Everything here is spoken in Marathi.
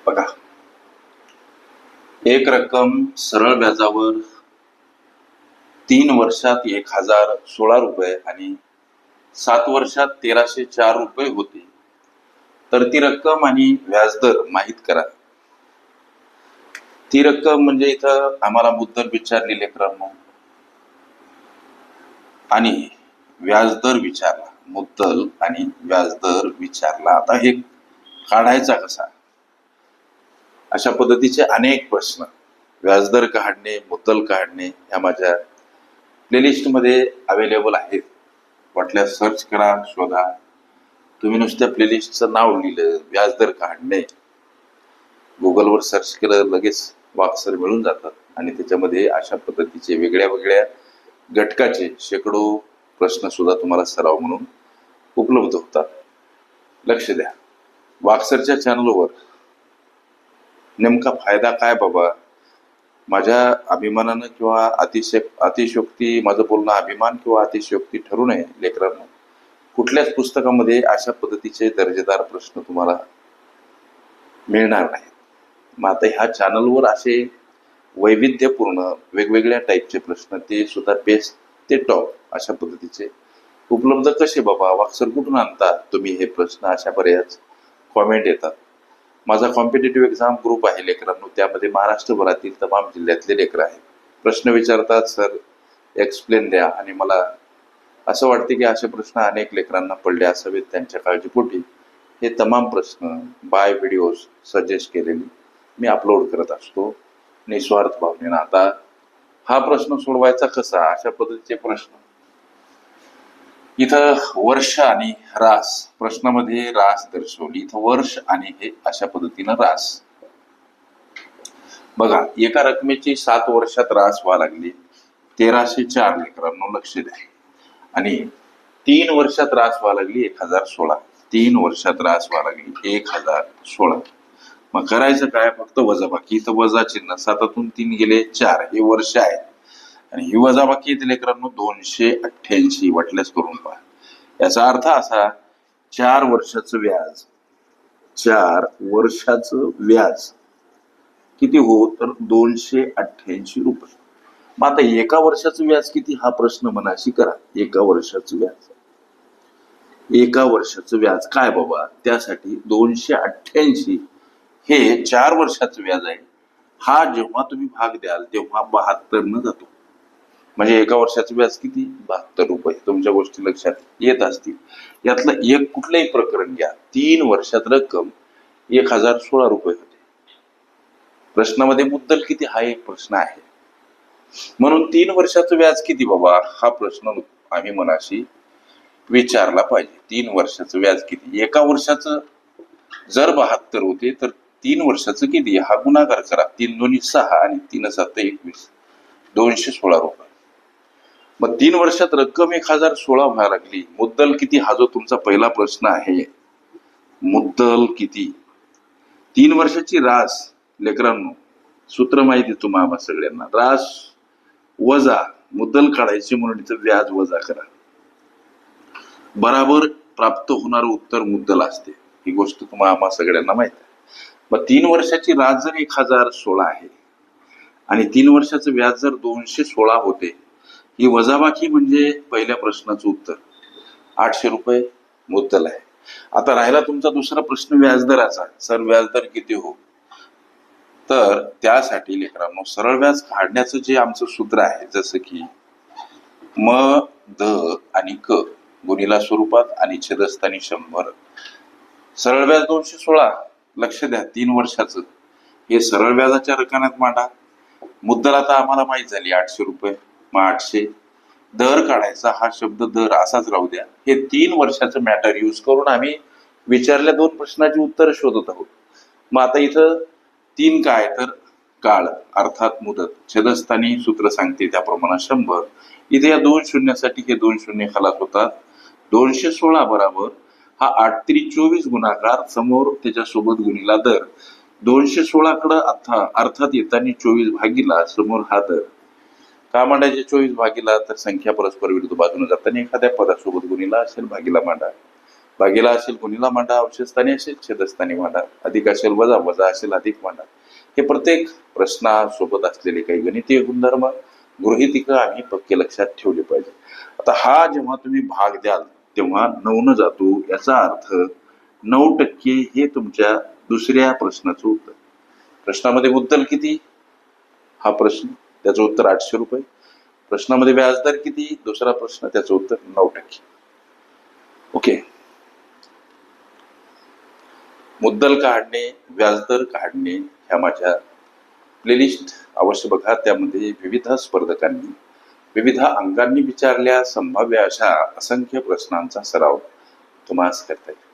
बघा, एक रक्कम सरळ व्याजावर 3 वर्षात 1016 रुपये आणि 7 वर्षात 1304 रुपये होते. तर ती रक्कम आणि व्याजदर माहीत करा. ती रक्कम म्हणजे इथं आम्हाला मुद्दल विचारली लेकरांनो आणि व्याजदर विचारला. मुद्दल आणि व्याजदर विचारला. आता हे काढायचा कसा? अशा पद्धतीचे अनेक प्रश्न, व्याजदर काढणे, मुद्दल काढणे, या माझ्या प्लेलिस्ट मध्ये अवेलेबल आहेत. वाटल्यास सर्च करा, शोधा. तुम्ही नुसत्या प्लेलिस्टचं नाव लिहिलं व्याजदर काढणे, गुगलवर सर्च केलं, लगेच वाक्सर मिळून जातात आणि त्याच्यामध्ये अशा पद्धतीचे वेगळ्या वेगळ्या घटकाचे शेकडो प्रश्न सुद्धा तुम्हाला सराव म्हणून उपलब्ध होतात. लक्ष द्या. वाक्सरच्या चॅनलवर नेमका फायदा काय बाबा? माझ्या अभिमानानं किंवा अतिशयोक्ती, माझं बोलणं अभिमान किंवा अतिशयोक्ती ठरू नये लेकरांनो. कुठल्याच पुस्तकामध्ये अशा पद्धतीचे दर्जेदार प्रश्न तुम्हाला मिळणार नाहीत. मग आता ह्या चॅनलवर असे वैविध्यपूर्ण वेगवेगळ्या टाईपचे प्रश्न, ते सुद्धा बेस्ट ते टॉप अशा पद्धतीचे उपलब्ध कसे बाबा? वाक्सर कुठून आणता तुम्ही हे प्रश्न? अशा बऱ्याच कॉमेंट येतात. माझा कॉम्पिटेटिव्ह एक्झाम ग्रुप आहे लेकरांनो, त्यामध्ये महाराष्ट्रभरातील तमाम जिल्ह्यातले लेकर आहेत. प्रश्न विचारतात, सर एक्सप्लेन द्या, आणि मला असं वाटते की असे प्रश्न अनेक लेकरांना पडले असावेत. त्यांच्या काळजीपोटी हे तमाम प्रश्न बाय व्हिडिओज सजेस्ट केलेली मी अपलोड करत असतो निस्वार्थ भावनेनं. आता हा प्रश्न सोडवायचा कसा? अशा पद्धतीचे प्रश्न इथं वर्ष आणि रास, प्रश्नामध्ये रास दर्शवली, इथं वर्ष आणि हे अशा पद्धतीनं रास. बघा, एका रकमेची 7 वर्षात रास व्हावं लागली 1304 लेकरांनो, लक्ष द्या. आणि 3 वर्षात रास व्हावं लागली 1016. 3 वर्षात रास व्हावं लागली 1016. मग करायचं काय? फक्त वजाबाकी. इथं वजा चिन्ह, 7तून 3 गेले 4, हे वर्ष आहे. आणि ही वजाबाकी येते लेकरांनो 288. वाटल्यास करून पहा. याचा अर्थ असा, 4 वर्षाचं व्याज, 4 वर्षाचं व्याज किती हो? तर 288 रुपये. मग आता एका वर्षाचं व्याज किती हा प्रश्न मनाशी करा. एका वर्षाचं व्याज, एका वर्षाचं व्याज काय बाबा? त्यासाठी 288 हे 4 वर्षाचं व्याज आहे. हा जेव्हा तुम्ही भाग द्याल तेव्हा 72 न जातो. म्हणजे एका वर्षाचं व्याज किती? 72 रुपये. तुमच्या गोष्टी लक्षात येत असतील. यातलं एक कुठलंही प्रकरण घ्या, 3 वर्षात रक्कम 1016 रुपये होते. प्रश्नामध्ये मुद्दल किती हा एक प्रश्न आहे. म्हणून 3 वर्षाचं व्याज किती बाबा हा प्रश्न आम्ही मनाशी विचारला पाहिजे. 3 वर्षाचं व्याज किती? एका वर्षाचं जर 72 होते तर 3 वर्षाचं किती? हा गुणाकार करा. 3 दोन्ही 6 आणि 3 7 21, 216 रुपये. मग 3 वर्षात रक्कम 1016 व्हायला लागली. मुद्दल किती? हा जो तुमचा पहिला प्रश्न आहे, मुद्दल किती? 3 वर्षाची रास लेकरांनो, सूत्र माहिती तुम्हाला सगळ्यांना. रास वजा मुद्दल काढायची म्हणून इथं व्याज वजा करा, बराबर प्राप्त होणारं उत्तर मुद्दल असते. ही गोष्ट तुम्हाला सगळ्यांना माहिती आहे. मग 3 वर्षाची रास जर 1016 आहे आणि 3 वर्षाचं व्याज जर 216 होते, ही वजाबाकी म्हणजे पहिल्या प्रश्नाचं उत्तर 800 रुपये मुद्दल आहे. आता राहिला तुमचा दुसरा प्रश्न व्याजदराचा. सर व्याजदर किती हो? तर त्यासाठी लेकरांनो सरळ व्याज काढण्याचं जे आमचं सूत्र आहे, जसं की म द आणि क गुणिला स्वरूपात आणि छेदस्थानी 100. सरळ व्याज 216. लक्ष द्या, 3 वर्षाचं हे सरळ व्याजाच्या रकान्यात मांडा. मुद्दल आता आम्हाला माहित झाली 800 रुपये. मग 800 दर काढायचा, हा शब्द दर असाच राहू द्या. हे 3 वर्षाचं मॅटर यूज करून आम्ही विचारल्या 2 प्रश्नाची उत्तर शोधत आहोत. मग आता इथं 3 काय? तर काळ अर्थात मुदत, छेदस्थानी सूत्र सांगते त्याप्रमाणे 100. इथे या 2 शून्यासाठी हे 2 शून्य खलास होतात. 216 बरोबर हा 8 त्रिक 24 गुणाकार, समोर त्याच्यासोबत गुणिला दर. 216 कडे अर्थात येताना 24 भागीला, समोर हा दर. का मांडायचे 24 भागीला? तर संख्या परस्पर विरुद्ध बाजूने जाताना एखाद्या पदासोबत गुणिला असेल, भागीला मांडा. भागीला असेल गुणीला मांडा, अवशेषस्थानी असेल छेदस्थानी मांडा, अधिक असेल वजा, वजा असेल अधिक मांडा. हे प्रत्येक प्रश्नासोबत असलेले काही गणितीय गुणधर्म, गृहितिका आम्ही पक्के लक्षात ठेवले पाहिजे. आता हा जेव्हा तुम्ही भाग द्याल तेव्हा 9 न जातो, याचा अर्थ 9% हे तुमच्या दुसऱ्या प्रश्नाचं उत्तर. प्रश्नामध्ये मुद्दल किती हा प्रश्न, त्याचं उत्तर 800 रुपये. प्रश्नामध्ये व्याजदर किती दुसरा प्रश्न, त्याचं उत्तर 9%. ओके. मुद्दल काढणे, व्याजदर काढणे ह्या माझ्या प्लेलिस्ट अवश्य बघा. त्यामध्ये विविध स्पर्धकांनी विविध अंगांनी विचारल्या संभाव्य अशा असंख्य प्रश्नांचा सराव तुम्हाला करता येईल.